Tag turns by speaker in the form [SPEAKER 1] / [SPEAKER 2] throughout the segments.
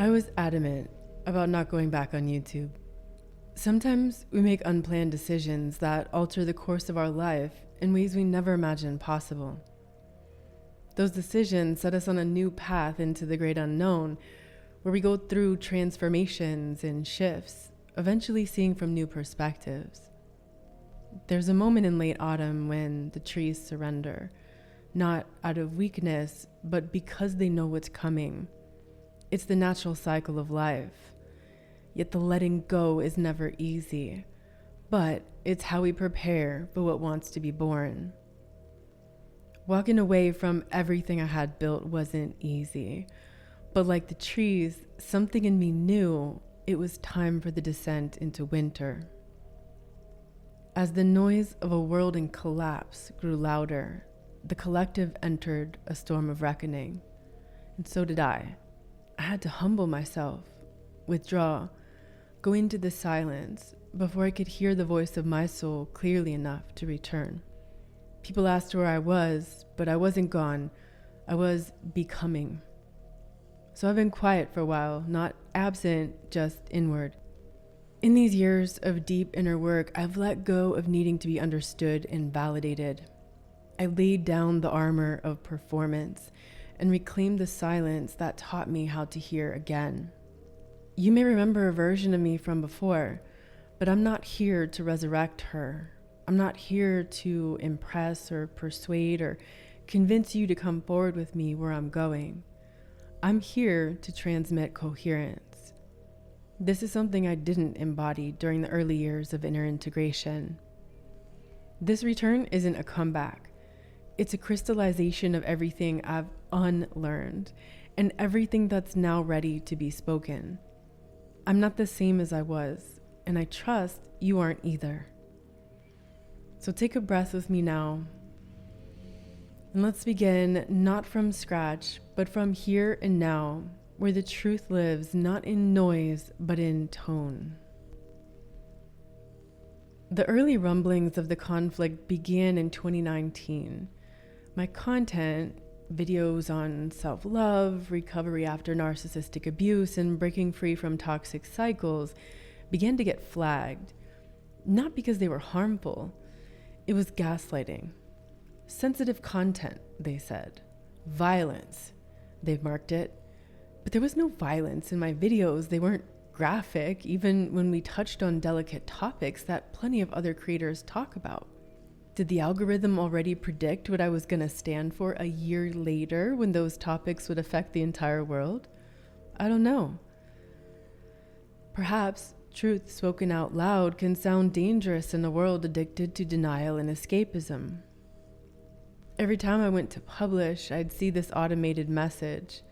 [SPEAKER 1] I was adamant about not going back on YouTube. Sometimes we make unplanned decisions that alter the course of our life in ways we never imagined possible. Those decisions set us on a new path into the great unknown, where we go through transformations and shifts, eventually seeing from new perspectives. There's a moment in late autumn when the trees surrender, not out of weakness, but because they know what's coming. It's the natural cycle of life. Yet the letting go is never easy, but it's how we prepare for what wants to be born. Walking away from everything I had built wasn't easy, but like the trees, something in me knew it was time for the descent into winter. As the noise of a world in collapse grew louder, the collective entered a storm of reckoning, and so did I. I had to humble myself, withdraw, go into the silence before I could hear the voice of my soul clearly enough to return. People asked where I was, but I wasn't gone. I was becoming. So I've been quiet for a while, not absent, just inward. In these years of deep inner work, I've let go of needing to be understood and validated. I laid down the armor of performance and reclaimed the silence that taught me how to hear again. You may remember a version of me from before, but I'm not here to resurrect her. I'm not here to impress or persuade or convince you to come forward with me where I'm going. I'm here to transmit coherence. This is something I didn't embody during the early years of inner integration. This return isn't a comeback. It's a crystallization of everything I've unlearned and everything that's now ready to be spoken. I'm not the same as I was, and I trust you aren't either. So take a breath with me now. And let's begin not from scratch, but from here and now, where the truth lives not in noise, but in tone. The early rumblings of the conflict began in 2019. My content, videos on self-love, recovery after narcissistic abuse, and breaking free from toxic cycles, began to get flagged. Not because they were harmful. It was gaslighting. Sensitive content, they said. Violence, they've marked it. But there was no violence in my videos. They weren't graphic, even when we touched on delicate topics that plenty of other creators talk about. Did the algorithm already predict what I was going to stand for a year later when those topics would affect the entire world? I don't know. Perhaps truth spoken out loud can sound dangerous in a world addicted to denial and escapism. Every time I went to publish, I'd see this automated message.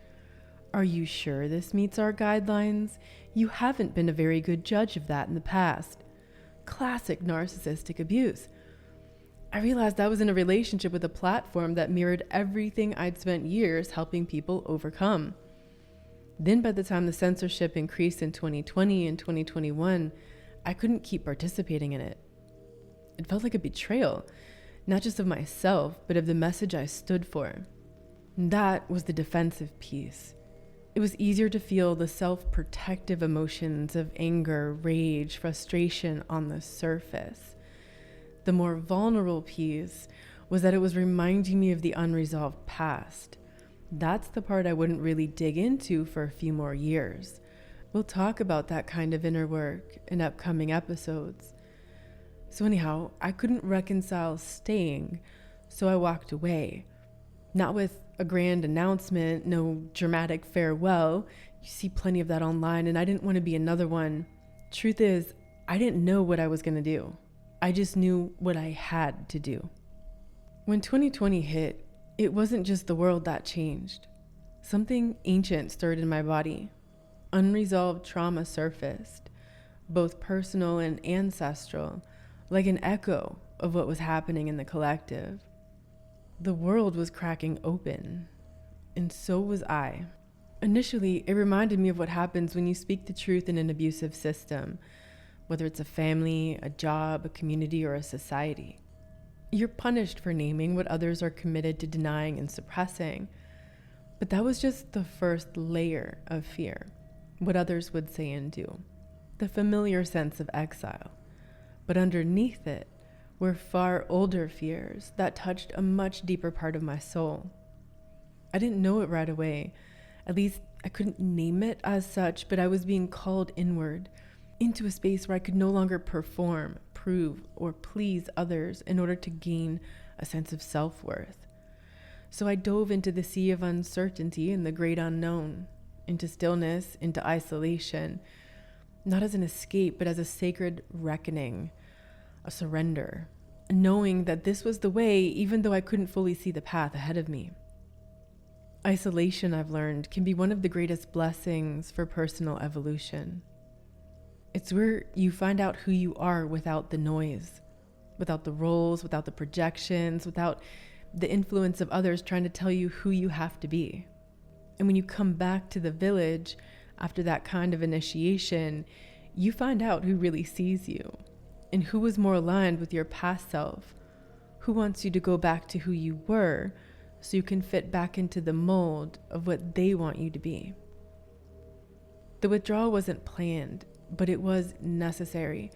[SPEAKER 1] Are you sure this meets our guidelines? You haven't been a very good judge of that in the past. Classic narcissistic abuse. I realized I was in a relationship with a platform that mirrored everything I'd spent years helping people overcome. Then by the time the censorship increased in 2020 and 2021, I couldn't keep participating in it. It felt like a betrayal, not just of myself, but of the message I stood for. And that was the defensive piece. It was easier to feel the self-protective emotions of anger, rage, frustration on the surface. The more vulnerable piece was that it was reminding me of the unresolved past. That's the part I wouldn't really dig into for a few more years. We'll talk about that kind of inner work in upcoming episodes. So anyhow, I couldn't reconcile staying, so I walked away. Not with a grand announcement, no dramatic farewell. You see plenty of that online, and I didn't want to be another one. Truth is, I didn't know what I was going to do. I just knew what I had to do. When 2020 hit, it wasn't just the world that changed. Something ancient stirred in my body. Unresolved trauma surfaced, both personal and ancestral, like an echo of what was happening in the collective. The world was cracking open, and so was I. Initially, it reminded me of what happens when you speak the truth in an abusive system, whether it's a family, a job, a community, or a society. You're punished for naming what others are committed to denying and suppressing. But that was just the first layer of fear. what others would say and do, the familiar sense of exile. But underneath it were far older fears that touched a much deeper part of my soul. I didn't know it right away. At least I couldn't name it as such, but I was being called inward into a space where I could no longer perform, prove, or please others in order to gain a sense of self-worth. So I dove into the sea of uncertainty and the great unknown, into stillness, into isolation, not as an escape, but as a sacred reckoning, a surrender, knowing that this was the way, even though I couldn't fully see the path ahead of me. Isolation, I've learned, can be one of the greatest blessings for personal evolution. It's where you find out who you are without the noise, without the roles, without the projections, without the influence of others trying to tell you who you have to be. And when you come back to the village after that kind of initiation, you find out who really sees you and who is more aligned with your past self, who wants you to go back to who you were so you can fit back into the mold of what they want you to be. The withdrawal wasn't planned, but it was necessary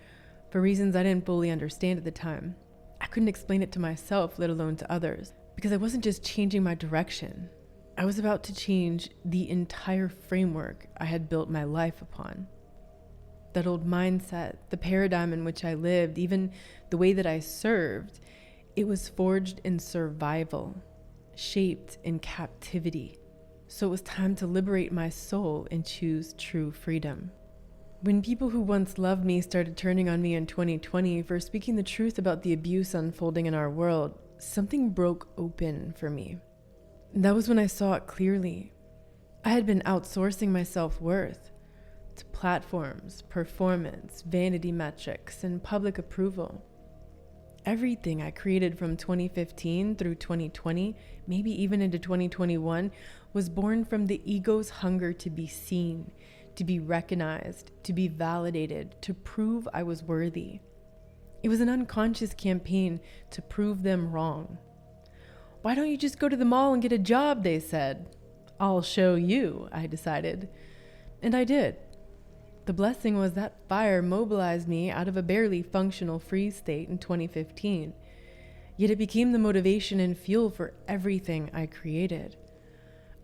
[SPEAKER 1] for reasons I didn't fully understand at the time. I couldn't explain it to myself, let alone to others, because I wasn't just changing my direction. I was about to change the entire framework I had built my life upon. That old mindset, the paradigm in which I lived, even the way that I served, it was forged in survival, shaped in captivity. So it was time to liberate my soul and choose true freedom. When people who once loved me started turning on me in 2020 for speaking the truth about the abuse unfolding in our world, something broke open for me. That was when I saw it clearly. I had been outsourcing my self-worth to platforms, performance, vanity metrics, and public approval. Everything I created from 2015 through 2020, maybe even into 2021, was born from the ego's hunger to be seen, to be recognized, to be validated, to prove I was worthy. It was an unconscious campaign to prove them wrong. Why don't you just go to the mall and get a job, they said. I'll show you, I decided. And I did. The blessing was that fire mobilized me out of a barely functional freeze state in 2015. Yet it became the motivation and fuel for everything I created.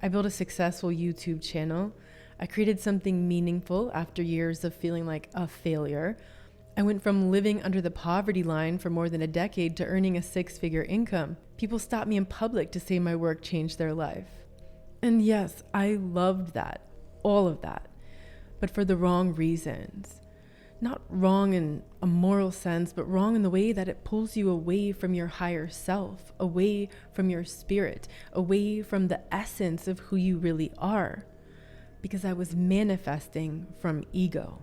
[SPEAKER 1] I built a successful YouTube channel. I created something meaningful after years of feeling like a failure. I went from living under the poverty line for more than a decade to earning a 6-figure income. People stopped me in public to say my work changed their life. And yes, I loved that, all of that, but for the wrong reasons. Not wrong in a moral sense, but wrong in the way that it pulls you away from your higher self, away from your spirit, away from the essence of who you really are. Because I was manifesting from ego.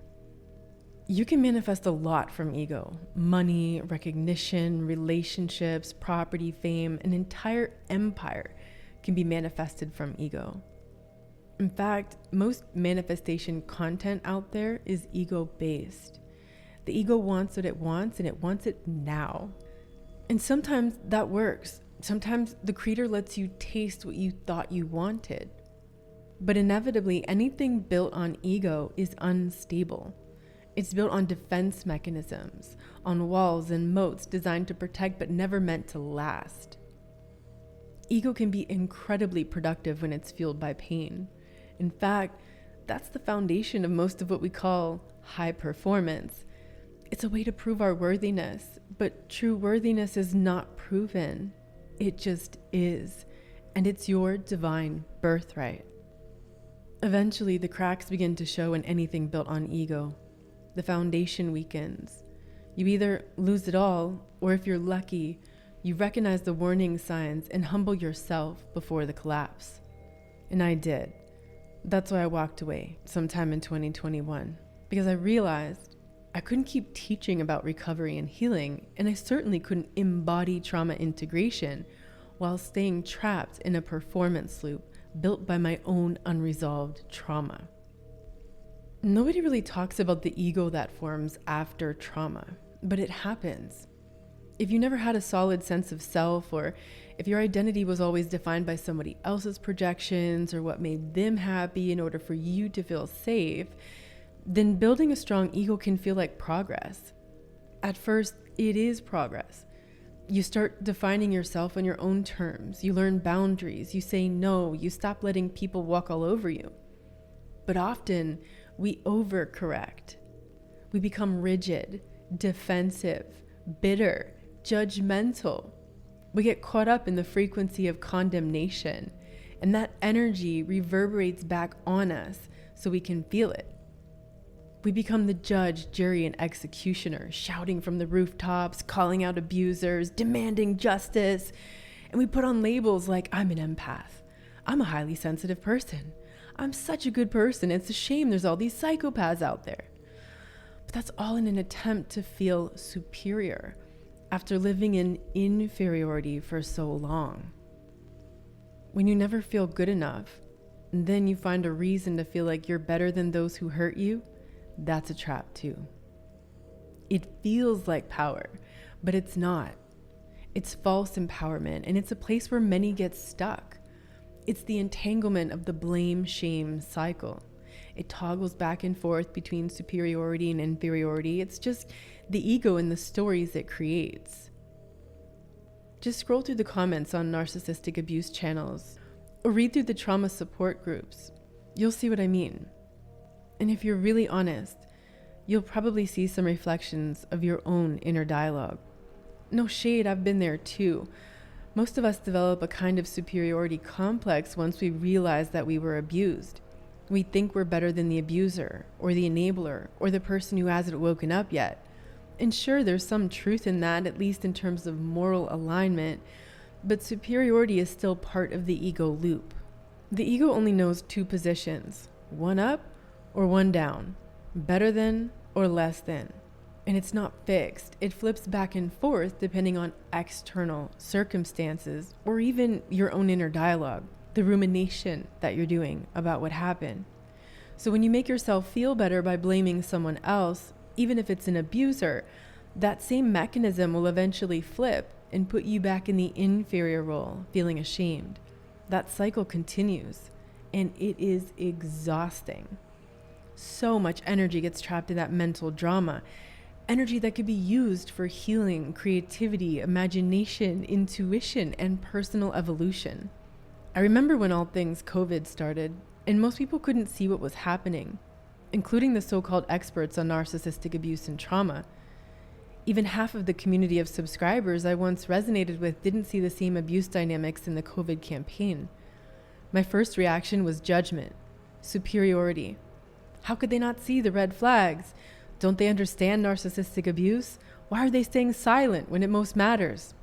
[SPEAKER 1] You can manifest a lot from ego: money, recognition, relationships, property, fame. An entire empire can be manifested from ego. In fact, most manifestation content out there is ego-based. The ego wants what it wants, and it wants it now. And sometimes that works. Sometimes the creator lets you taste what you thought you wanted. But inevitably, anything built on ego is unstable. It's built on defense mechanisms, on walls and moats designed to protect but never meant to last. Ego can be incredibly productive when it's fueled by pain. In fact, that's the foundation of most of what we call high performance. It's a way to prove our worthiness, but true worthiness is not proven. It just is, and it's your divine birthright. Eventually, the cracks begin to show in anything built on ego. The foundation weakens. You either lose it all, or if you're lucky, you recognize the warning signs and humble yourself before the collapse. And I did. That's why I walked away sometime in 2021, because I realized I couldn't keep teaching about recovery and healing, and I certainly couldn't embody trauma integration while staying trapped in a performance loop built by my own unresolved trauma. Nobody really talks about the ego that forms after trauma, but it happens. If you never had a solid sense of self, or if your identity was always defined by somebody else's projections or what made them happy in order for you to feel safe, then building a strong ego can feel like progress. At first, it is progress. You start defining yourself on your own terms. You learn boundaries. You say no. You stop letting people walk all over you. But often, we overcorrect. We become rigid, defensive, bitter, judgmental. We get caught up in the frequency of condemnation, and that energy reverberates back on us so we can feel it. We become the judge, jury, and executioner, shouting from the rooftops, calling out abusers, demanding justice, and we put on labels like, I'm an empath, I'm a highly sensitive person, I'm such a good person, it's a shame there's all these psychopaths out there. But that's all in an attempt to feel superior after living in inferiority for so long. When you never feel good enough, and then you find a reason to feel like you're better than those who hurt you, that's a trap too. It feels like power, but it's not. It's false empowerment, and it's a place where many get stuck. It's the entanglement of the blame-shame cycle. It toggles back and forth between superiority and inferiority. It's just the ego and the stories it creates. Just scroll through the comments on narcissistic abuse channels or read through the trauma support groups. You'll see what I mean. And if you're really honest, you'll probably see some reflections of your own inner dialogue. No shade, I've been there too. Most of us develop a kind of superiority complex once we realize that we were abused. We think we're better than the abuser, or the enabler, or the person who hasn't woken up yet. And sure, there's some truth in that, at least in terms of moral alignment, but superiority is still part of the ego loop. The ego only knows two positions, one up or one down, better than or less than. And it's not fixed. It flips back and forth depending on external circumstances or even your own inner dialogue, the rumination that you're doing about what happened. So when you make yourself feel better by blaming someone else, even if it's an abuser, that same mechanism will eventually flip and put you back in the inferior role, feeling ashamed. That cycle continues, and it is exhausting. So much energy gets trapped in that mental drama. Energy that could be used for healing, creativity, imagination, intuition, and personal evolution. I remember when all things COVID started, and most people couldn't see what was happening, including the so-called experts on narcissistic abuse and trauma. Even half of the community of subscribers I once resonated with didn't see the same abuse dynamics in the COVID campaign. My first reaction was judgment, superiority. How could they not see the red flags? Don't they understand narcissistic abuse? Why are they staying silent when it most matters?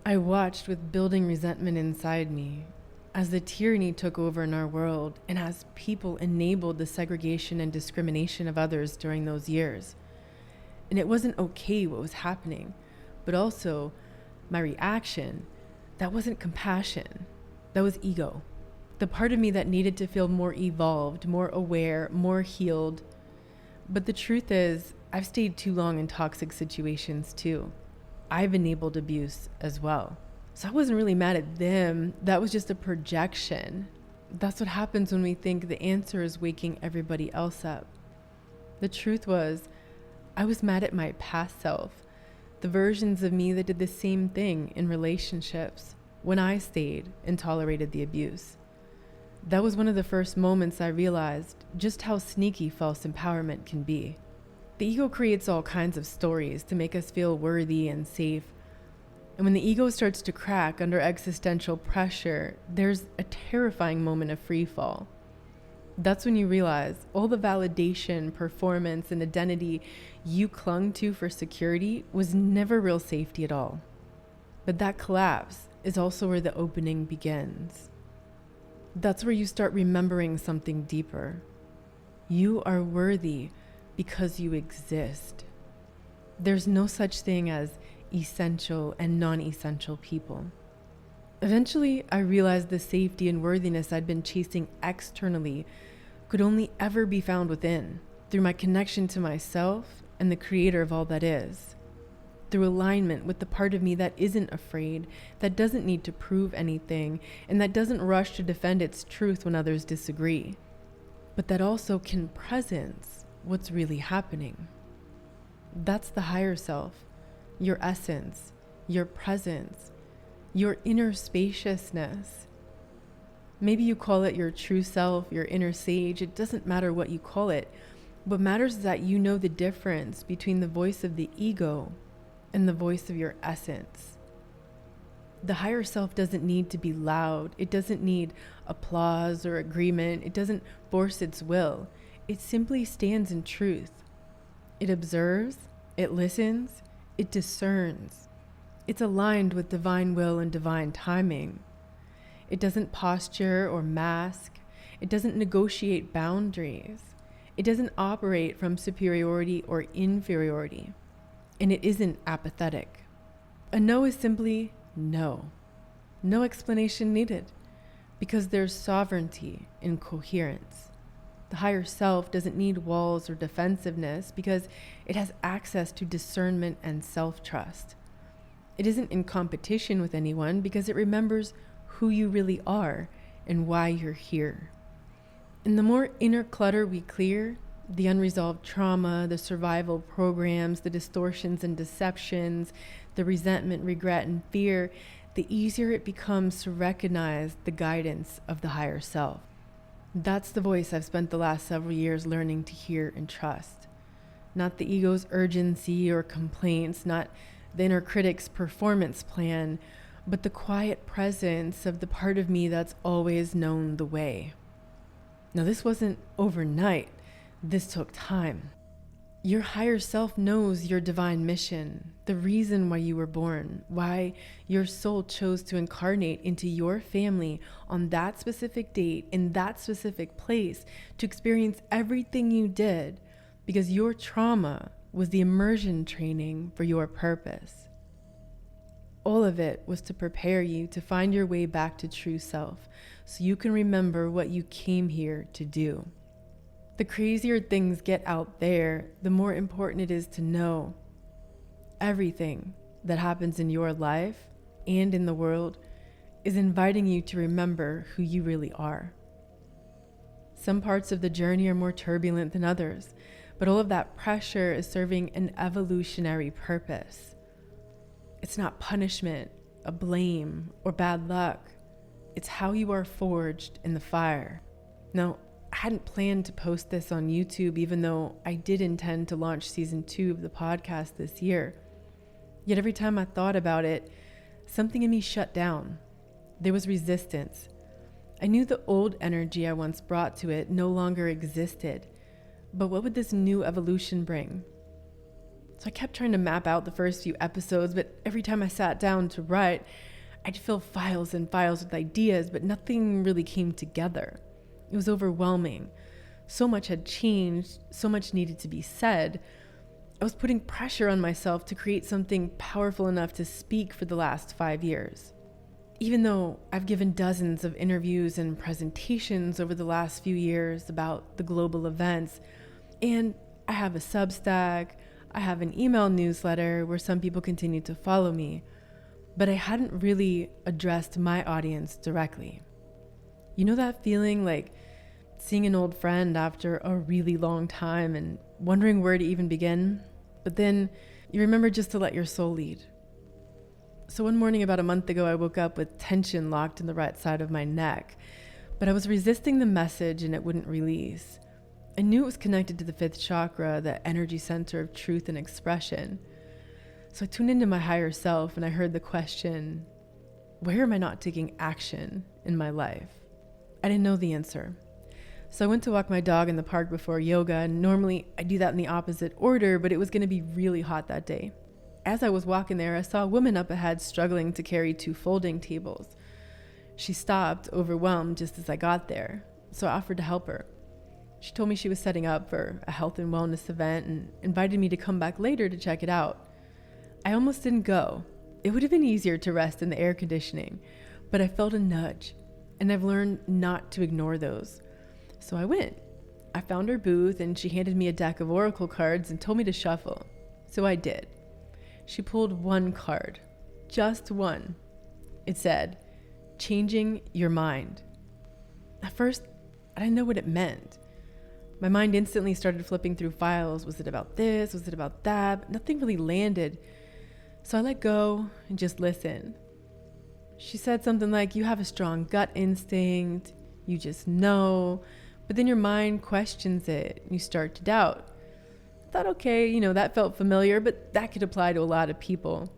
[SPEAKER 1] I watched with building resentment inside me as the tyranny took over in our world and as people enabled the segregation and discrimination of others during those years. And it wasn't okay what was happening, but also my reaction, that wasn't compassion, that was ego. The part of me that needed to feel more evolved, more aware, more healed. But the truth is, I've stayed too long in toxic situations too. I've enabled abuse as well. So I wasn't really mad at them. That was just a projection. That's what happens when we think the answer is waking everybody else up. The truth was, I was mad at my past self, the versions of me that did the same thing in relationships when I stayed and tolerated the abuse. That was one of the first moments I realized just how sneaky false empowerment can be. The ego creates all kinds of stories to make us feel worthy and safe. And when the ego starts to crack under existential pressure, there's a terrifying moment of free fall. That's when you realize all the validation, performance, and identity you clung to for security was never real safety at all. But that collapse is also where the opening begins. That's where you start remembering something deeper. You are worthy because you exist. There's no such thing as essential and non-essential people. Eventually, I realized the safety and worthiness I'd been chasing externally could only ever be found within, through my connection to myself and the creator of all that is. through alignment with the part of me that isn't afraid, that doesn't need to prove anything, and that doesn't rush to defend its truth when others disagree, but that also can presence what's really happening. That's the higher self, your essence, your presence, your inner spaciousness. Maybe you call it your true self, your inner sage. It doesn't matter what you call it. What matters is that you know the difference between the voice of the ego and the voice of your essence. The higher self doesn't need to be loud. It doesn't need applause or agreement. It doesn't force its will. It simply stands in truth. It observes, it listens, it discerns. It's aligned with divine will and divine timing. It doesn't posture or mask. It doesn't negotiate boundaries. It doesn't operate from superiority or inferiority. And it isn't apathetic. A no is simply no. No explanation needed, because there's sovereignty in coherence. The higher self doesn't need walls or defensiveness because it has access to discernment and self-trust. It isn't in competition with anyone because it remembers who you really are and why you're here. And the more inner clutter we clear, the unresolved trauma, the survival programs, the distortions and deceptions, the resentment, regret, and fear, the easier it becomes to recognize the guidance of the higher self. That's the voice I've spent the last several years learning to hear and trust. Not the ego's urgency or complaints, not the inner critic's performance plan, but the quiet presence of the part of me that's always known the way. Now, this wasn't overnight. This took time. Your higher self knows your divine mission, the reason why you were born, why your soul chose to incarnate into your family on that specific date, in that specific place, to experience everything you did, because your trauma was the immersion training for your purpose. All of it was to prepare you to find your way back to true self, so you can remember what you came here to do. The crazier things get out there, the more important it is to know everything that happens in your life and in the world is inviting you to remember who you really are. Some parts of the journey are more turbulent than others, but all of that pressure is serving an evolutionary purpose. It's not punishment, a blame, or bad luck. It's how you are forged in the fire. Now, I hadn't planned to post this on YouTube, even though I did intend to launch season 2 of the podcast this year. Yet every time I thought about it, something in me shut down. There was resistance. I knew the old energy I once brought to it no longer existed. But what would this new evolution bring? So I kept trying to map out the first few episodes, but every time I sat down to write, I'd fill files and files with ideas, but nothing really came together. It was overwhelming. So much had changed, so much needed to be said. I was putting pressure on myself to create something powerful enough to speak for the last 5 years. Even though I've given dozens of interviews and presentations over the last few years about the global events, and I have a Substack, I have an email newsletter where some people continue to follow me, but I hadn't really addressed my audience directly. You know that feeling like seeing an old friend after a really long time and wondering where to even begin? But then you remember just to let your soul lead. So one morning about a month ago, I woke up with tension locked in the right side of my neck, but I was resisting the message and it wouldn't release. I knew it was connected to the 5th chakra, the energy center of truth and expression. So I tuned into my higher self and I heard the question, where am I not taking action in my life? I didn't know the answer. So I went to walk my dog in the park before yoga, and normally I do that in the opposite order, but it was going to be really hot that day. As I was walking there, I saw a woman up ahead struggling to carry 2 folding tables. She stopped, overwhelmed, just as I got there, so I offered to help her. She told me she was setting up for a health and wellness event and invited me to come back later to check it out. I almost didn't go. It would have been easier to rest in the air conditioning, but I felt a nudge, and I've learned not to ignore those. So I went. I found her booth, and she handed me a deck of oracle cards and told me to shuffle. So I did. She pulled one card, just one. It said, changing your mind. At first, I didn't know what it meant. My mind instantly started flipping through files. Was it about this? Was it about that? Nothing really landed. So I let go and just listened. She said something like, you have a strong gut instinct. You just know. But then your mind questions it. And you start to doubt. I thought, okay, that felt familiar, but that could apply to a lot of people.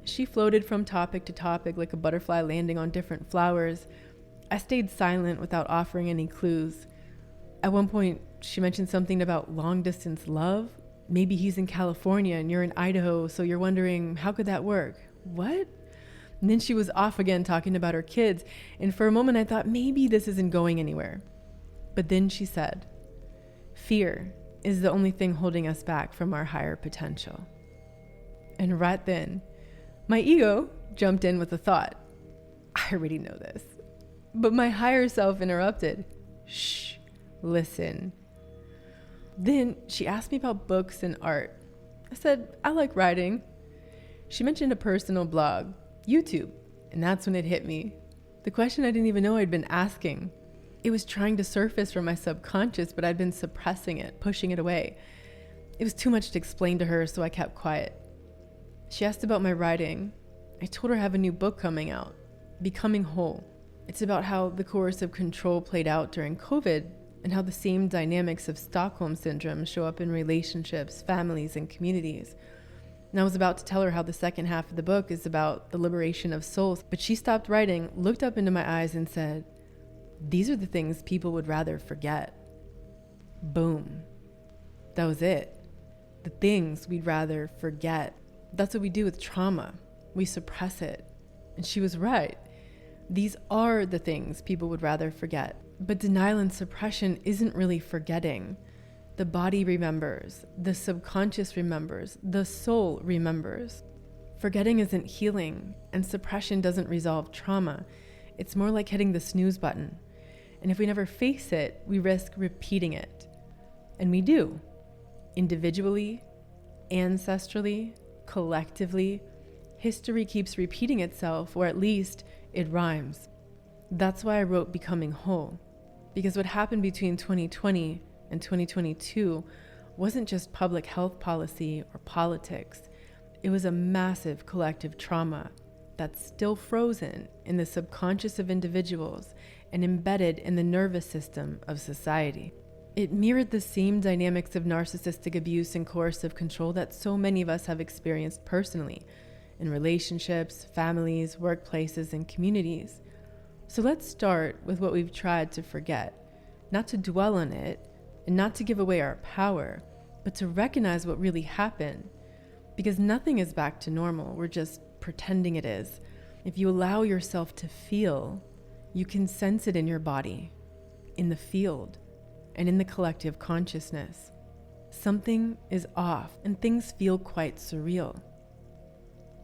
[SPEAKER 1] She floated from topic to topic like a butterfly landing on different flowers. I stayed silent without offering any clues. At one point, she mentioned something about long-distance love. Maybe he's in California and you're in Idaho, so you're wondering, how could that work? What? And then she was off again talking about her kids, and for a moment I thought maybe this isn't going anywhere. But then she said, fear is the only thing holding us back from our higher potential. And right then, my ego jumped in with a thought. I already know this. But my higher self interrupted. Shh, listen. Then she asked me about books and art. I said, I like writing. She mentioned a personal blog, YouTube, and that's when it hit me. The question I didn't even know I'd been asking. It was trying to surface from my subconscious, but I'd been suppressing it, pushing it away. It was too much to explain to her, so I kept quiet. She asked about my writing. I told her I have a new book coming out, Becoming Whole. It's about how the coercive control played out during COVID and how the same dynamics of Stockholm Syndrome show up in relationships, families, and communities. And I was about to tell her how the second half of the book is about the liberation of souls, but she stopped writing, looked up into my eyes, and said, these are the things people would rather forget. Boom. That was it. The things we'd rather forget. That's what we do with trauma. We suppress it. And she was right. These are the things people would rather forget. But denial and suppression isn't really forgetting. The body remembers. The subconscious remembers. The soul remembers. Forgetting isn't healing, and suppression doesn't resolve trauma. It's more like hitting the snooze button. And if we never face it, we risk repeating it. And we do. Individually, ancestrally, collectively, history keeps repeating itself, or at least it rhymes. That's why I wrote Becoming Whole. Because what happened between 2020 and 2022 wasn't just public health policy or politics. It was a massive collective trauma that's still frozen in the subconscious of individuals and embedded in the nervous system of society. It mirrored the same dynamics of narcissistic abuse and coercive control that so many of us have experienced personally in relationships, families, workplaces, and communities. So let's start with what we've tried to forget, not to dwell on it and not to give away our power, but to recognize what really happened. Because nothing is back to normal, we're just pretending it is. If you allow yourself to feel, you can sense it in your body, in the field, and in the collective consciousness. Something is off and things feel quite surreal.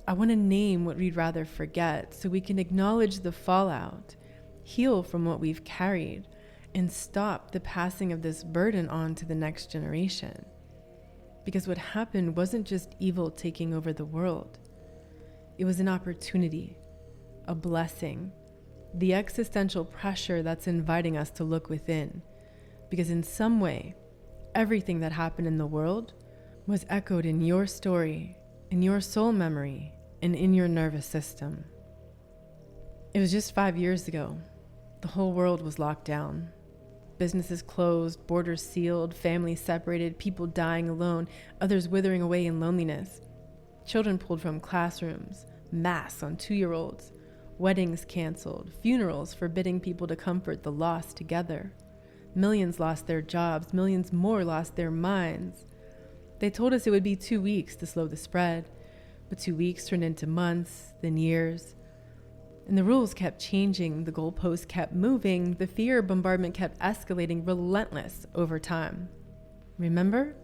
[SPEAKER 1] I want to name what we'd rather forget so we can acknowledge the fallout, heal from what we've carried, and stop the passing of this burden on to the next generation. Because what happened wasn't just evil taking over the world. It was an opportunity, a blessing, the existential pressure that's inviting us to look within. Because in some way, everything that happened in the world was echoed in your story, in your soul memory, and in your nervous system. It was just 5 years ago. The whole world was locked down. Businesses closed, borders sealed, families separated, people dying alone, others withering away in loneliness. Children pulled from classrooms, masks on 2-year-olds, weddings canceled, funerals forbidding people to comfort the lost together. Millions lost their jobs, millions more lost their minds. They told us it would be 2 weeks to slow the spread, but 2 weeks turned into months, then years. And the rules kept changing, the goalposts kept moving, the fear bombardment kept escalating, relentless over time. Remember?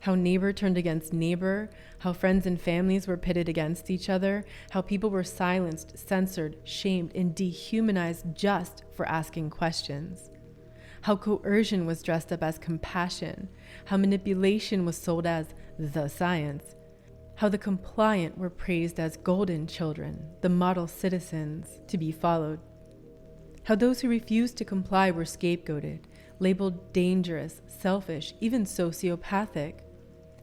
[SPEAKER 1] How neighbor turned against neighbor, how friends and families were pitted against each other, how people were silenced, censored, shamed, and dehumanized just for asking questions. How coercion was dressed up as compassion, how manipulation was sold as the science, How the compliant were praised as golden children, the model citizens to be followed. How those who refused to comply were scapegoated, labeled dangerous, selfish, even sociopathic.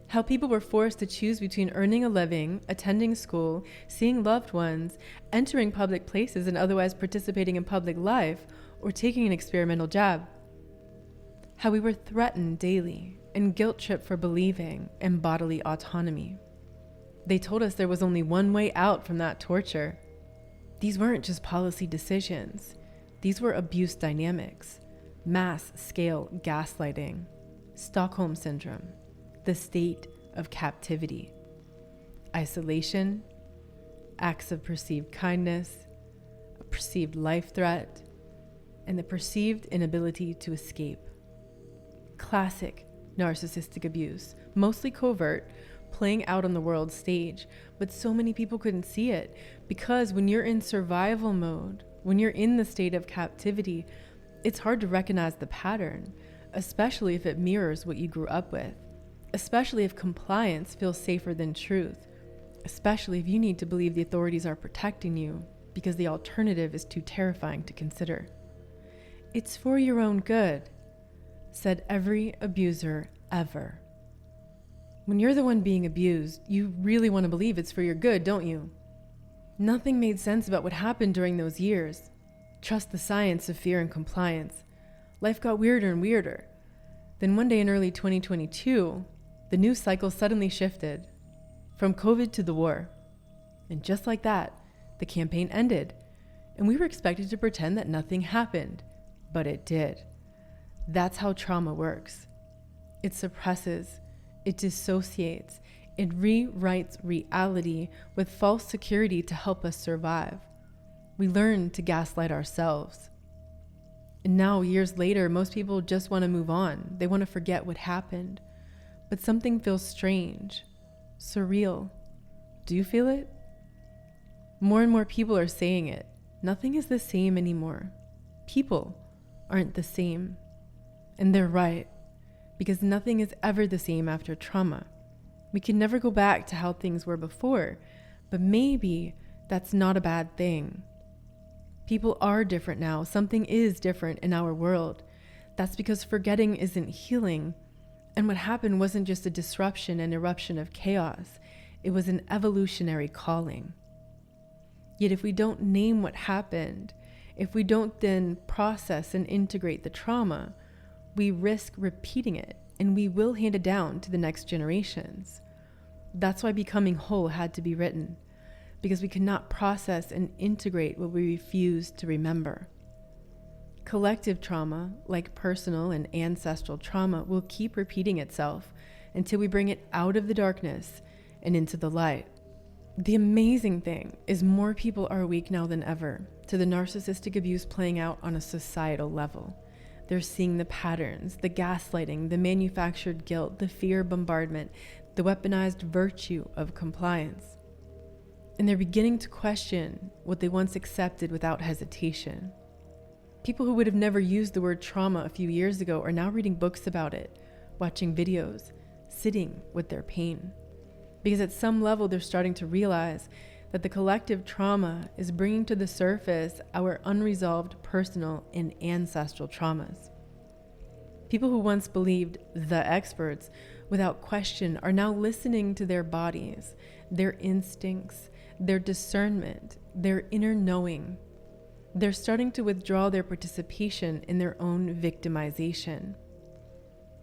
[SPEAKER 1] How people were forced to choose between earning a living, attending school, seeing loved ones, entering public places and otherwise participating in public life, or taking an experimental jab. How we were threatened daily and guilt-tripped for believing in bodily autonomy. They told us there was only one way out from that torture. These weren't just policy decisions. These were abuse dynamics, mass-scale gaslighting, Stockholm Syndrome, the state of captivity, isolation, acts of perceived kindness, a perceived life threat, and the perceived inability to escape. Classic narcissistic abuse, mostly covert, playing out on the world stage, but so many people couldn't see it because when you're in survival mode, when you're in the state of captivity, it's hard to recognize the pattern, especially if it mirrors what you grew up with, especially if compliance feels safer than truth, especially if you need to believe the authorities are protecting you because the alternative is too terrifying to consider. It's for your own good, said every abuser ever. When you're the one being abused, you really want to believe it's for your good, don't you? Nothing made sense about what happened during those years. Trust the science of fear and compliance. Life got weirder and weirder. Then one day in early 2022, the news cycle suddenly shifted from COVID to the war. And just like that, the campaign ended, and we were expected to pretend that nothing happened, but it did. That's how trauma works. It suppresses, it dissociates, it rewrites reality with false security to help us survive. We learn to gaslight ourselves. And now, years later, most people just want to move on. They want to forget what happened. But something feels strange, surreal. Do you feel it? More and more people are saying it. Nothing is the same anymore. People aren't the same. And they're right, because nothing is ever the same after trauma. We can never go back to how things were before, but maybe that's not a bad thing. People are different now. Something is different in our world. That's because forgetting isn't healing. And what happened wasn't just a disruption and eruption of chaos. It was an evolutionary calling. Yet if we don't name what happened, if we don't then process and integrate the trauma, we risk repeating it, and we will hand it down to the next generations. That's why Becoming Whole had to be written, because we cannot process and integrate what we refuse to remember. Collective trauma, like personal and ancestral trauma, will keep repeating itself until we bring it out of the darkness and into the light. The amazing thing is more people are awake now than ever to the narcissistic abuse playing out on a societal level. They're seeing the patterns, the gaslighting, the manufactured guilt, the fear bombardment, the weaponized virtue of compliance. And they're beginning to question what they once accepted without hesitation. People who would have never used the word trauma a few years ago are now reading books about it, watching videos, sitting with their pain. Because at some level they're starting to realize that the collective trauma is bringing to the surface our unresolved personal and ancestral traumas. People who once believed the experts without question are now listening to their bodies, their instincts, their discernment, their inner knowing. They're starting to withdraw their participation in their own victimization.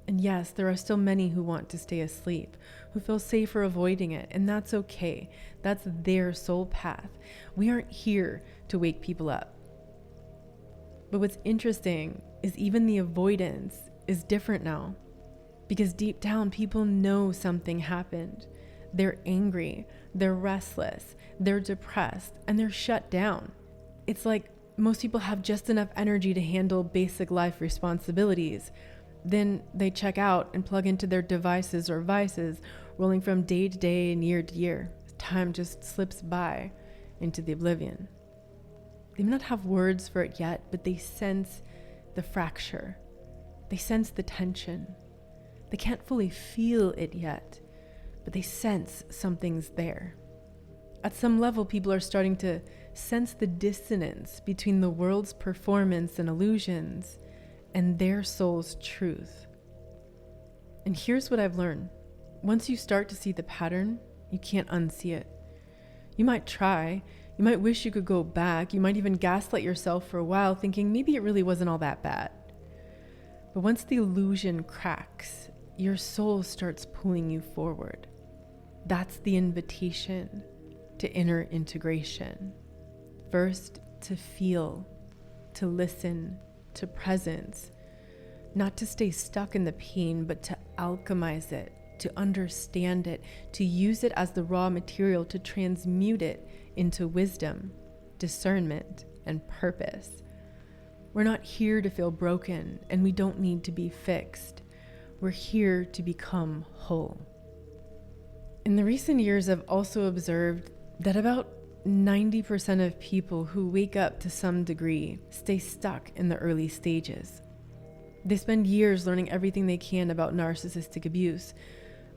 [SPEAKER 1] And yes, there are still many who want to stay asleep, who feel safer avoiding it, and that's okay. That's their soul path. We aren't here to wake people up. But what's interesting is even the avoidance is different now, because deep down people know something happened. They're angry, they're restless, they're depressed, and they're shut down. It's like most people have just enough energy to handle basic life responsibilities. Then they check out and plug into their devices or vices, rolling from day to day and year to year. Time just slips by into the oblivion. They may not have words for it yet, but they sense the fracture. They sense the tension. They can't fully feel it yet, but they sense something's there. At some level, people are starting to sense the dissonance between the world's performance and illusions and their soul's truth. And here's what I've learned. Once you start to see the pattern, you can't unsee it. You might try, you might wish you could go back, you might even gaslight yourself for a while thinking maybe it really wasn't all that bad. But once the illusion cracks, your soul starts pulling you forward. That's the invitation to inner integration. First, to feel, to listen, to presence, not to stay stuck in the pain, but to alchemize it, to understand it, to use it as the raw material to transmute it into wisdom, discernment, and purpose. We're not here to feel broken, and we don't need to be fixed. We're here to become whole. In the recent years, I've also observed that about 90% of people who wake up to some degree stay stuck in the early stages. They spend years learning everything they can about narcissistic abuse,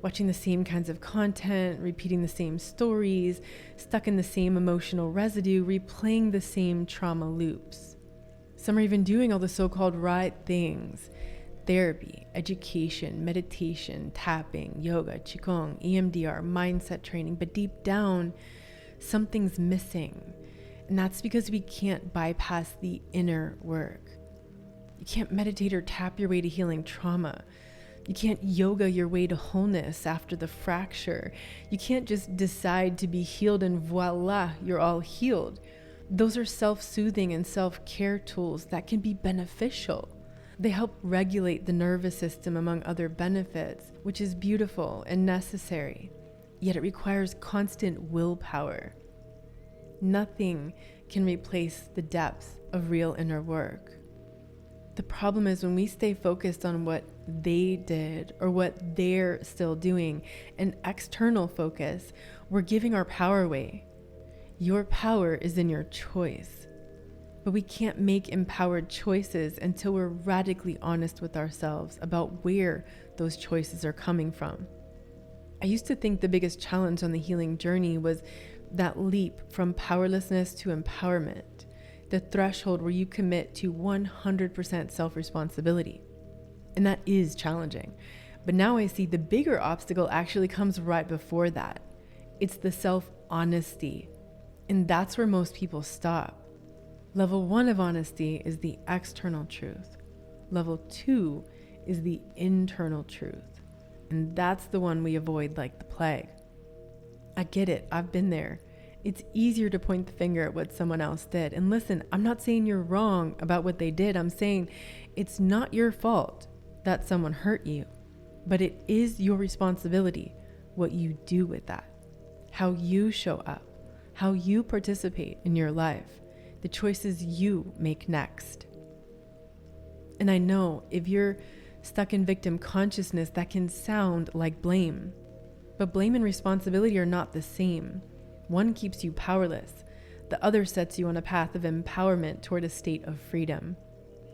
[SPEAKER 1] watching the same kinds of content, repeating the same stories, stuck in the same emotional residue, replaying the same trauma loops. Some are even doing all the so-called right things: therapy, education, meditation, tapping, yoga, qigong, EMDR, mindset training, but deep down, something's missing. And that's because we can't bypass the inner work. You can't meditate or tap your way to healing trauma. You can't yoga your way to wholeness after the fracture. You can't just decide to be healed and voila, you're all healed. Those are self-soothing and self-care tools that can be beneficial. They help regulate the nervous system among other benefits, which is beautiful and necessary. Yet it requires constant willpower. Nothing can replace the depth of real inner work. The problem is when we stay focused on what they did or what they're still doing, an external focus, we're giving our power away. Your power is in your choice. But we can't make empowered choices until we're radically honest with ourselves about where those choices are coming from. I used to think the biggest challenge on the healing journey was that leap from powerlessness to empowerment, the threshold where you commit to 100% self-responsibility. And that is challenging. But now I see the bigger obstacle actually comes right before that. It's the self-honesty. And that's where most people stop. Level 1 of honesty is the external truth. Level 2 is the internal truth. And that's the one we avoid like the plague. I get it. I've been there. It's easier to point the finger at what someone else did. And listen, I'm not saying you're wrong about what they did. I'm saying it's not your fault that someone hurt you, but it is your responsibility what you do with that, how you show up, how you participate in your life, the choices you make next. And I know if you're stuck in victim consciousness, that can sound like blame, but blame and responsibility are not the same. One keeps you powerless. The other sets you on a path of empowerment toward a state of freedom.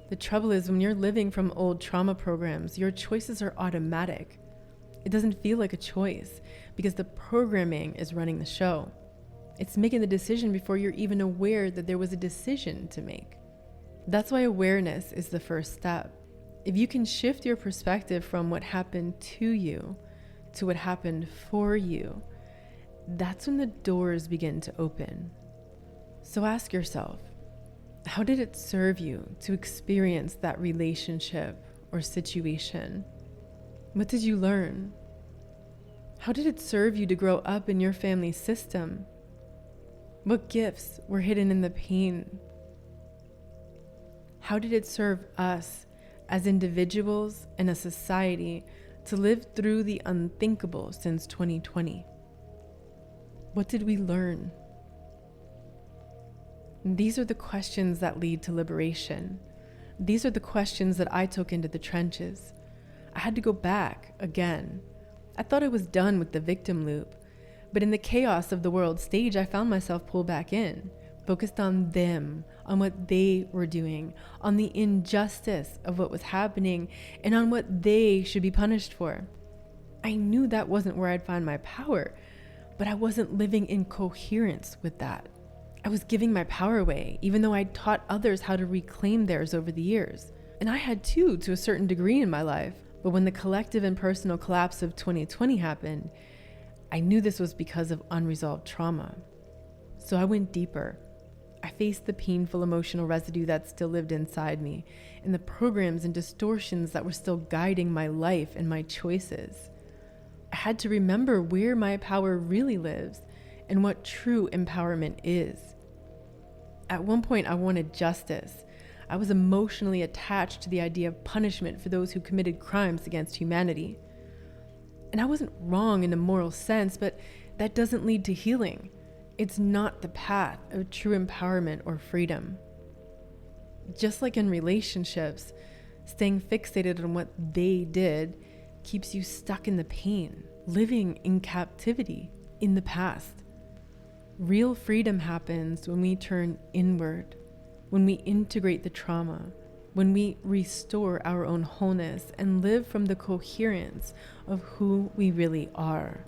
[SPEAKER 1] The trouble is when you're living from old trauma programs, your choices are automatic. It doesn't feel like a choice because the programming is running the show. It's making the decision before you're even aware that there was a decision to make. That's why awareness is the first step. If you can shift your perspective from what happened to you to what happened for you, that's when the doors begin to open. So ask yourself, how did it serve you to experience that relationship or situation? What did you learn? How did it serve you to grow up in your family system? What gifts were hidden in the pain? How did it serve us as individuals and a society to live through the unthinkable since 2020? What did we learn? These are the questions that lead to liberation. These are the questions that I took into the trenches. I had to go back again. I thought I was done with the victim loop, but in the chaos of the world stage, I found myself pulled back in, focused on them, on what they were doing, on the injustice of what was happening, and on what they should be punished for. I knew that wasn't where I'd find my power, but I wasn't living in coherence with that. I was giving my power away, even though I'd taught others how to reclaim theirs over the years. And I had too, to a certain degree in my life. But when the collective and personal collapse of 2020 happened, I knew this was because of unresolved trauma. So I went deeper. I faced the painful emotional residue that still lived inside me, and the programs and distortions that were still guiding my life and my choices. I had to remember where my power really lives and what true empowerment is. At one point, I wanted justice. I was emotionally attached to the idea of punishment for those who committed crimes against humanity. And I wasn't wrong in a moral sense, but that doesn't lead to healing. It's not the path of true empowerment or freedom. Just like in relationships, staying fixated on what they did keeps you stuck in the pain, living in captivity in the past. Real freedom happens when we turn inward, when we integrate the trauma, when we restore our own wholeness and live from the coherence of who we really are.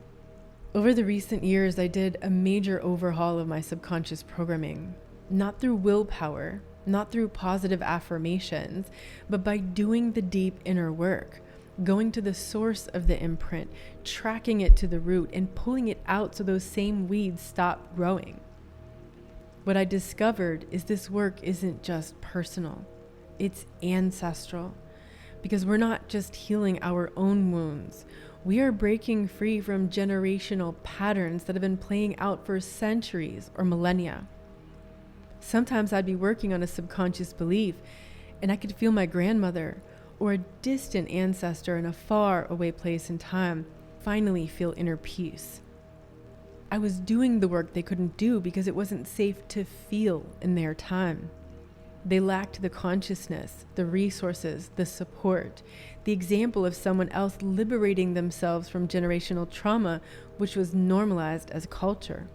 [SPEAKER 1] Over the recent years, I did a major overhaul of my subconscious programming, not through willpower, not through positive affirmations, but by doing the deep inner work, going to the source of the imprint, tracking it to the root, and pulling it out so those same weeds stop growing. What I discovered is this work isn't just personal, it's ancestral. Because we're not just healing our own wounds, we are breaking free from generational patterns that have been playing out for centuries or millennia. Sometimes I'd be working on a subconscious belief, and I could feel my grandmother or a distant ancestor in a far away place in time finally feel inner peace. I was doing the work they couldn't do because it wasn't safe to feel in their time. They lacked the consciousness, the resources, the support, the example of someone else liberating themselves from generational trauma, which was normalized as a culture.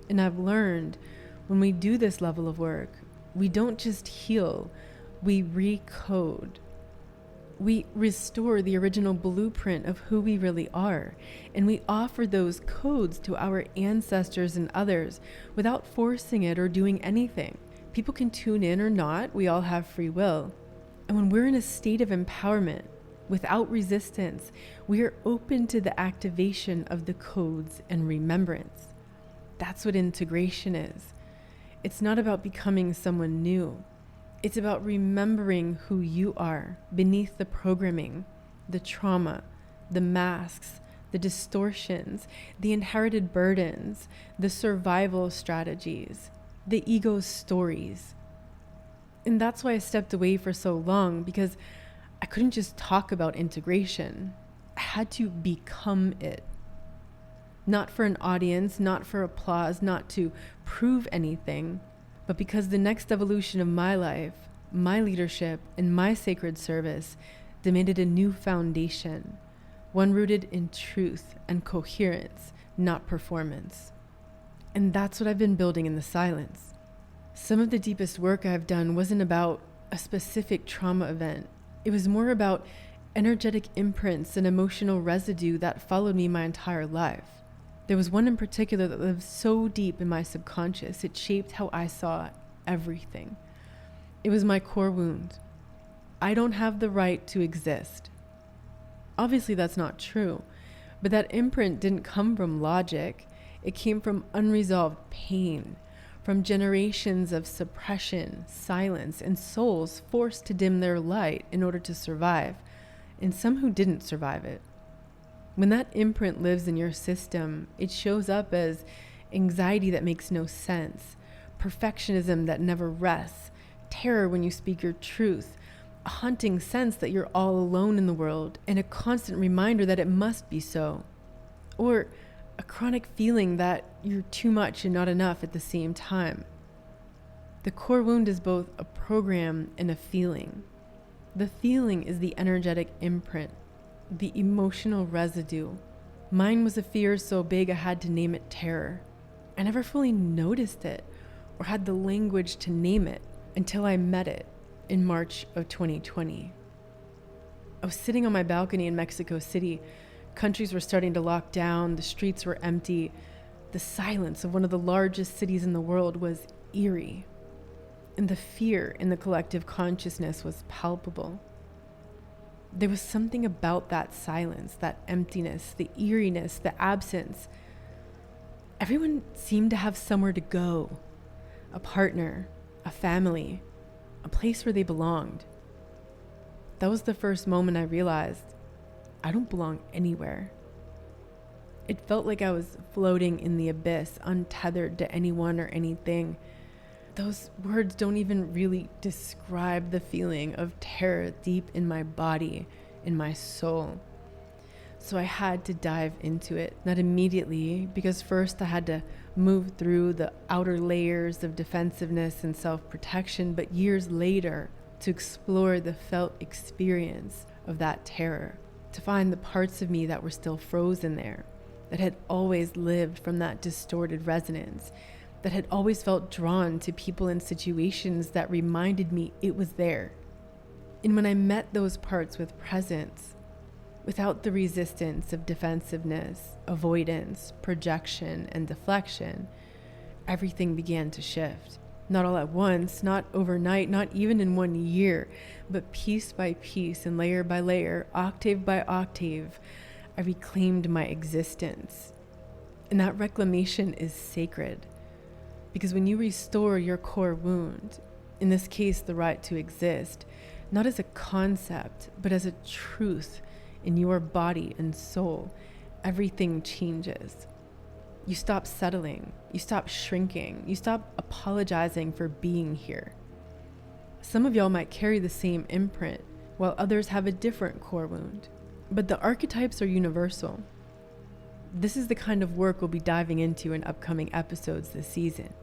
[SPEAKER 1] And I've learned when we do this level of work, we don't just heal, we recode. We restore the original blueprint of who we really are, and we offer those codes to our ancestors and others without forcing it or doing anything. People can tune in or not, we all have free will. And when we're in a state of empowerment, without resistance, we are open to the activation of the codes and remembrance. That's what integration is. It's not about becoming someone new. It's about remembering who you are beneath the programming, the trauma, the masks, the distortions, the inherited burdens, the survival strategies, the ego's stories. And that's why I stepped away for so long, because I couldn't just talk about integration. I had to become it. Not for an audience, not for applause, not to prove anything, but because the next evolution of my life, my leadership, and my sacred service demanded a new foundation, one rooted in truth and coherence, not performance. And that's what I've been building in the silence. Some of the deepest work I've done wasn't about a specific trauma event. It was more about energetic imprints and emotional residue that followed me my entire life. There was one in particular that lived so deep in my subconscious, it shaped how I saw everything. It was my core wound. I don't have the right to exist. Obviously, that's not true, but that imprint didn't come from logic. It came from unresolved pain, from generations of suppression, silence, and souls forced to dim their light in order to survive, and some who didn't survive it. When that imprint lives in your system, it shows up as anxiety that makes no sense, perfectionism that never rests, terror when you speak your truth, a haunting sense that you're all alone in the world, and a constant reminder that it must be so. Or a chronic feeling that you're too much and not enough at the same time. The core wound is both a program and a feeling. The feeling is the energetic imprint, the emotional residue. Mine was a fear so big I had to name it terror. I never fully noticed it or had the language to name it until I met it in March of 2020. I was sitting on my balcony in Mexico City, Countries were starting to lock down, the streets were empty. The silence of one of the largest cities in the world was eerie, and the fear in the collective consciousness was palpable. There was something about that silence, that emptiness, the eeriness, the absence. Everyone seemed to have somewhere to go, a partner, a family, a place where they belonged. That was the first moment I realized I don't belong anywhere. It felt like I was floating in the abyss, untethered to anyone or anything. Those words don't even really describe the feeling of terror deep in my body, in my soul. So I had to dive into it, not immediately, because first I had to move through the outer layers of defensiveness and self-protection, but years later to explore the felt experience of that terror, to find the parts of me that were still frozen there, that had always lived from that distorted resonance, that had always felt drawn to people and situations that reminded me it was there. And when I met those parts with presence, without the resistance of defensiveness, avoidance, projection, and deflection, everything began to shift. Not all at once, not overnight, not even in 1 year, but piece by piece and layer by layer, octave by octave, I reclaimed my existence. And that reclamation is sacred. Because when you restore your core wound, in this case, the right to exist, not as a concept, but as a truth in your body and soul, everything changes. You stop settling, you stop shrinking, you stop apologizing for being here. Some of y'all might carry the same imprint, while others have a different core wound. But the archetypes are universal. This is the kind of work we'll be diving into in upcoming episodes this season.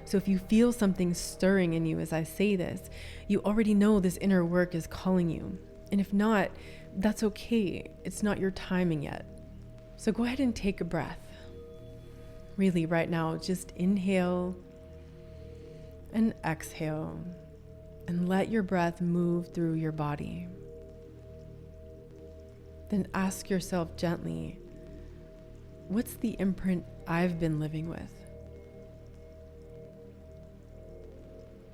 [SPEAKER 1] So if you feel something stirring in you as I say this, you already know this inner work is calling you. And if not, that's okay. It's not your timing yet. So go ahead and take a breath. Really, right now, just inhale and exhale and let your breath move through your body. Then ask yourself gently, what's the imprint I've been living with?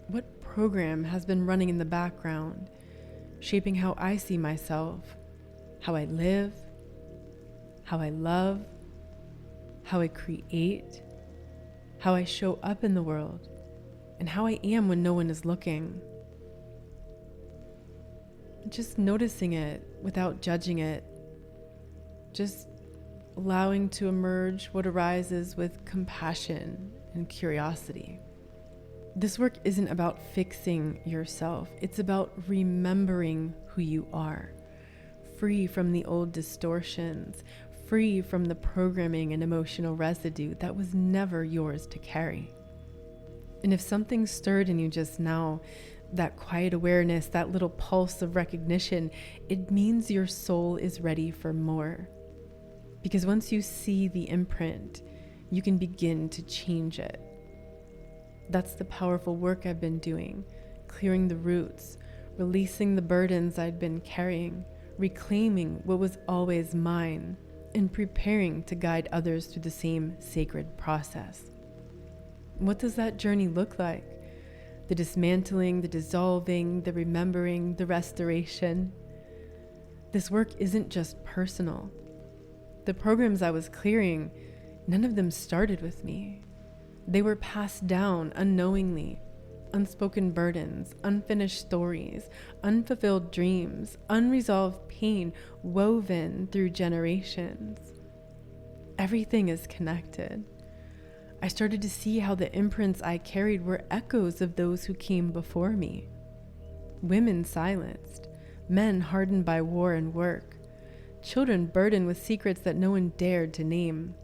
[SPEAKER 1] What program has been running in the background, shaping how I see myself, how I live, how I love, how I create, how I show up in the world, and how I am when no one is looking? Just noticing it without judging it, just allowing to emerge what arises with compassion and curiosity. This work isn't about fixing yourself. It's about remembering who you are, free from the old distortions, free from the programming and emotional residue that was never yours to carry. And if something stirred in you just now, that quiet awareness, that little pulse of recognition, it means your soul is ready for more. Because once you see the imprint, you can begin to change it. That's the powerful work I've been doing, clearing the roots, releasing the burdens I'd been carrying, reclaiming what was always mine, and preparing to guide others through the same sacred process. What does that journey look like? The dismantling, the dissolving, the remembering, the restoration. This work isn't just personal. The programs I was clearing, none of them started with me. They were passed down unknowingly. Unspoken burdens, unfinished stories, unfulfilled dreams, unresolved pain woven through generations. Everything is connected. I started to see how the imprints I carried were echoes of those who came before me. Women silenced, men hardened by war and work, children burdened with secrets that no one dared to name,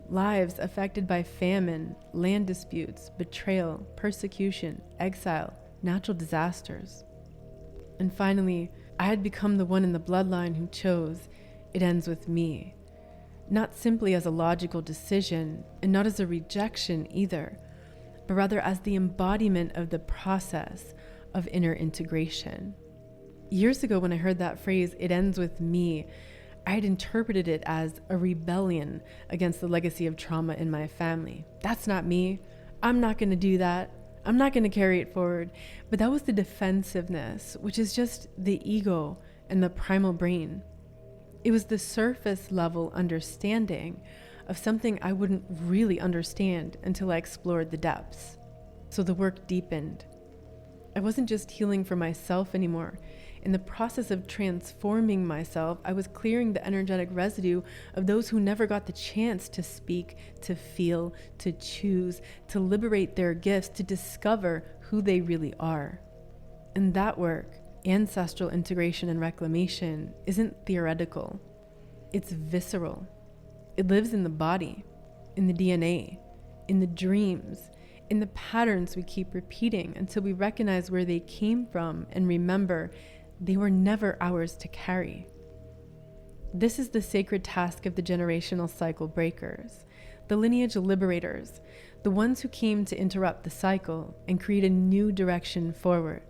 [SPEAKER 1] lives affected by famine, land disputes, betrayal, persecution, exile, natural disasters. And finally, I had become the one in the bloodline who chose, it ends with me. Not simply as a logical decision, and not as a rejection either, but rather as the embodiment of the process of inner integration. Years ago when I heard that phrase, it ends with me, I had interpreted it as a rebellion against the legacy of trauma in my family. That's not me. I'm not going to do that. I'm not going to carry it forward. But that was the defensiveness, which is just the ego and the primal brain. It was the surface level understanding of something I wouldn't really understand until I explored the depths. So the work deepened. I wasn't just healing for myself anymore. In the process of transforming myself, I was clearing the energetic residue of those who never got the chance to speak, to feel, to choose, to liberate their gifts, to discover who they really are. And that work, ancestral integration and reclamation, isn't theoretical. It's visceral. It lives in the body, in the DNA, in the dreams, in the patterns we keep repeating until we recognize where they came from and remember they were never ours to carry. This is the sacred task of the generational cycle breakers, the lineage liberators, the ones who came to interrupt the cycle and create a new direction forward,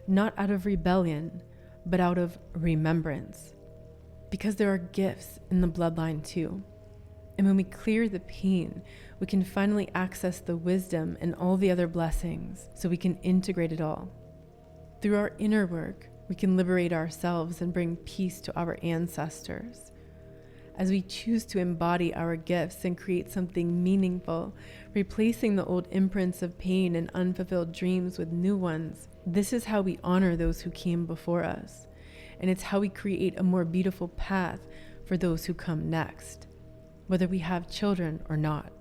[SPEAKER 1] not out of rebellion, but out of remembrance. Because there are gifts in the bloodline too. And when we clear the pain, we can finally access the wisdom and all the other blessings so we can integrate it all. Through our inner work, we can liberate ourselves and bring peace to our ancestors. As we choose to embody our gifts and create something meaningful, replacing the old imprints of pain and unfulfilled dreams with new ones, this is how we honor those who came before us. And it's how we create a more beautiful path for those who come next, whether we have children or not.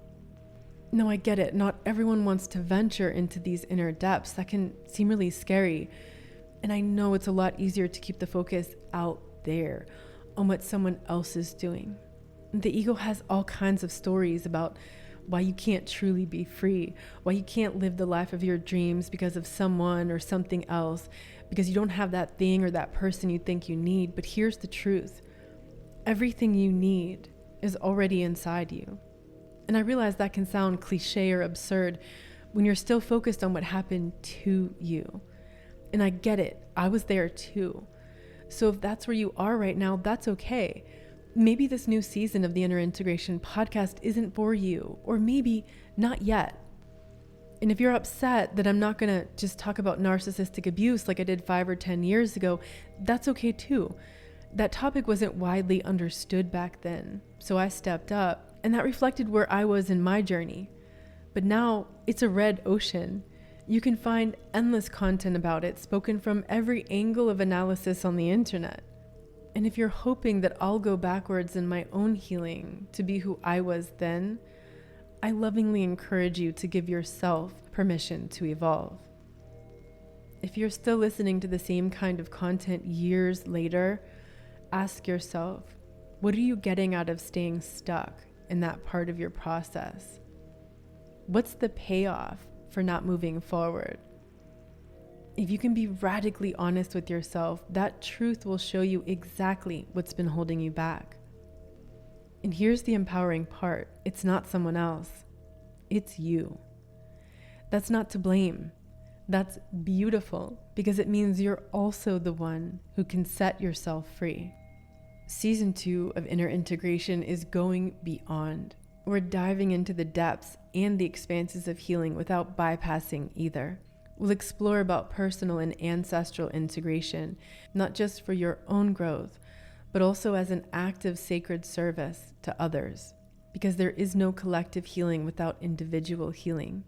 [SPEAKER 1] No, I get it. Not everyone wants to venture into these inner depths. That can seem really scary. And I know it's a lot easier to keep the focus out there on what someone else is doing. The ego has all kinds of stories about why you can't truly be free, why you can't live the life of your dreams because of someone or something else, because you don't have that thing or that person you think you need. But here's the truth. Everything you need is already inside you. And I realize that can sound cliche or absurd when you're still focused on what happened to you. And I get it. I was there too. So if that's where you are right now, that's okay. Maybe this new season of the Inner Integration podcast isn't for you, or maybe not yet. And if you're upset that I'm not going to just talk about narcissistic abuse like I did 5 or 10 years ago, that's okay too. That topic wasn't widely understood back then. So I stepped up, and that reflected where I was in my journey. But now it's a red ocean. You can find endless content about it, spoken from every angle of analysis on the internet. And if you're hoping that I'll go backwards in my own healing to be who I was then, I lovingly encourage you to give yourself permission to evolve. If you're still listening to the same kind of content years later, ask yourself, what are you getting out of staying stuck in that part of your process? What's the payoff for not moving forward? If you can be radically honest with yourself, that truth will show you exactly what's been holding you back. And here's the empowering part. It's not someone else. It's you. That's not to blame. That's beautiful because it means you're also the one who can set yourself free. Season 2 of Inner Integration is going beyond. We're diving into the depths and the expanses of healing without bypassing either. We'll explore about personal and ancestral integration, not just for your own growth, but also as an act of sacred service to others, because there is no collective healing without individual healing.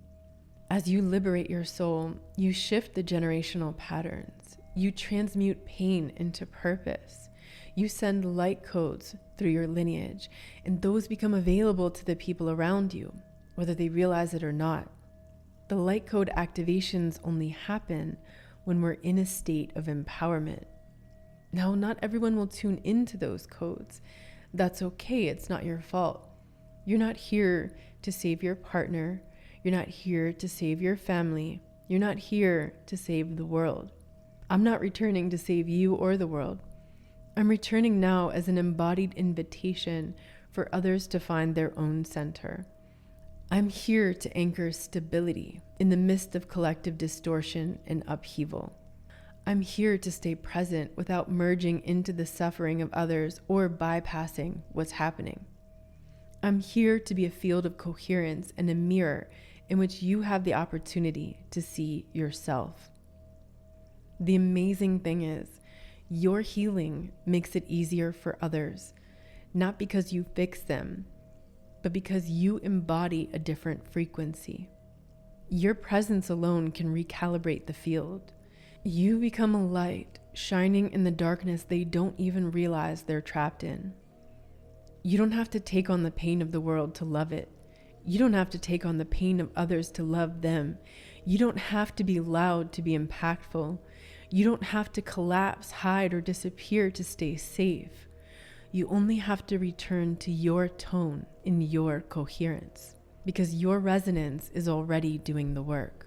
[SPEAKER 1] As you liberate your soul, you shift the generational patterns. You transmute pain into purpose. You send light codes through your lineage, and those become available to the people around you, whether they realize it or not. The light code activations only happen when we're in a state of empowerment. Now, not everyone will tune into those codes. That's okay. It's not your fault. You're not here to save your partner. You're not here to save your family. You're not here to save the world. I'm not returning to save you or the world. I'm returning now as an embodied invitation for others to find their own center. I'm here to anchor stability in the midst of collective distortion and upheaval. I'm here to stay present without merging into the suffering of others or bypassing what's happening. I'm here to be a field of coherence and a mirror in which you have the opportunity to see yourself. The amazing thing is, your healing makes it easier for others, not because you fix them, but because you embody a different frequency. Your presence alone can recalibrate the field. You become a light shining in the darkness they don't even realize they're trapped in. You don't have to take on the pain of the world to love it. You don't have to take on the pain of others to love them. You don't have to be loud to be impactful. You don't have to collapse, hide, or disappear to stay safe. You only have to return to your tone in your coherence, because your resonance is already doing the work.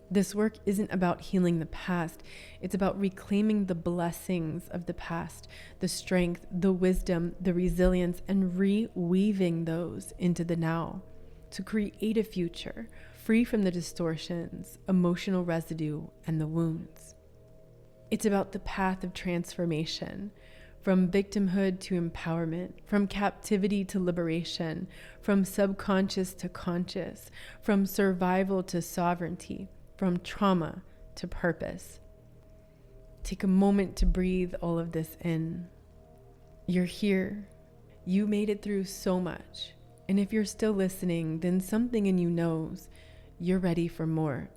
[SPEAKER 1] This work isn't about healing the past. It's about reclaiming the blessings of the past, the strength, the wisdom, the resilience, and reweaving those into the now to create a future free from the distortions, emotional residue, and the wounds. It's about the path of transformation, from victimhood to empowerment, from captivity to liberation, from subconscious to conscious, from survival to sovereignty, from trauma to purpose. Take a moment to breathe all of this in. You're here. You made it through so much. And if you're still listening, then something in you knows you're ready for more.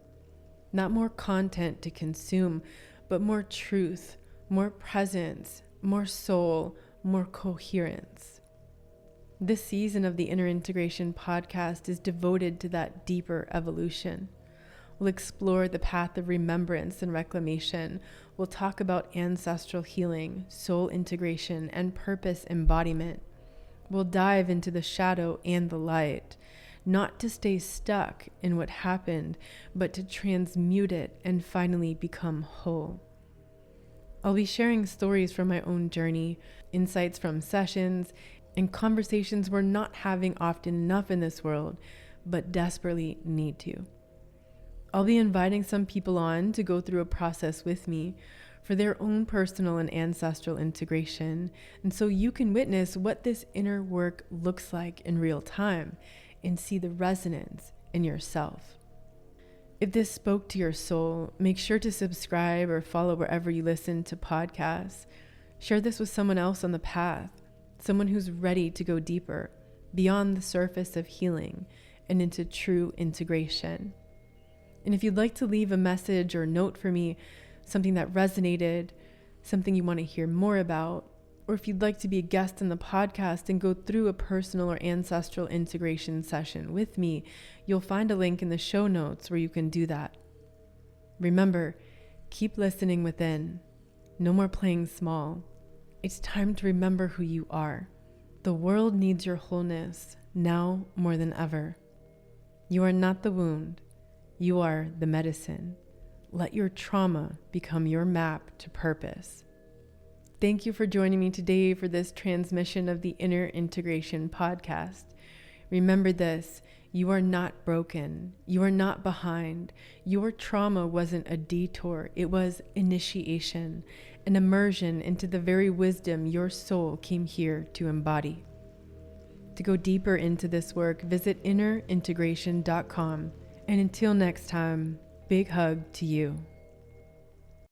[SPEAKER 1] Not more content to consume, but more truth, more presence, more soul, more coherence. This season of the Inner Integration podcast is devoted to that deeper evolution. We'll explore the path of remembrance and reclamation. We'll talk about ancestral healing, soul integration, and purpose embodiment. We'll dive into the shadow and the light, not to stay stuck in what happened, but to transmute it and finally become whole. I'll be sharing stories from my own journey, insights from sessions, and conversations we're not having often enough in this world, but desperately need to. I'll be inviting some people on to go through a process with me for their own personal and ancestral integration, and so you can witness what this inner work looks like in real time and see the resonance in yourself. If this spoke to your soul, make sure to subscribe or follow wherever you listen to podcasts. Share this with someone else on the path, someone who's ready to go deeper, beyond the surface of healing and into true integration. And if you'd like to leave a message or note for me, something that resonated, something you want to hear more about, or if you'd like to be a guest in the podcast and go through a personal or ancestral integration session with me, you'll find a link in the show notes where you can do that. Remember, keep listening within. No more playing small. It's time to remember who you are. The world needs your wholeness now more than ever. You are not the wound. You are the medicine. Let your trauma become your map to purpose. Thank you for joining me today for this transmission of the Inner Integration podcast. Remember this, you are not broken. You are not behind. Your trauma wasn't a detour. It was initiation, an immersion into the very wisdom your soul came here to embody. To go deeper into this work, visit innerintegration.com. And until next time, big hug to you.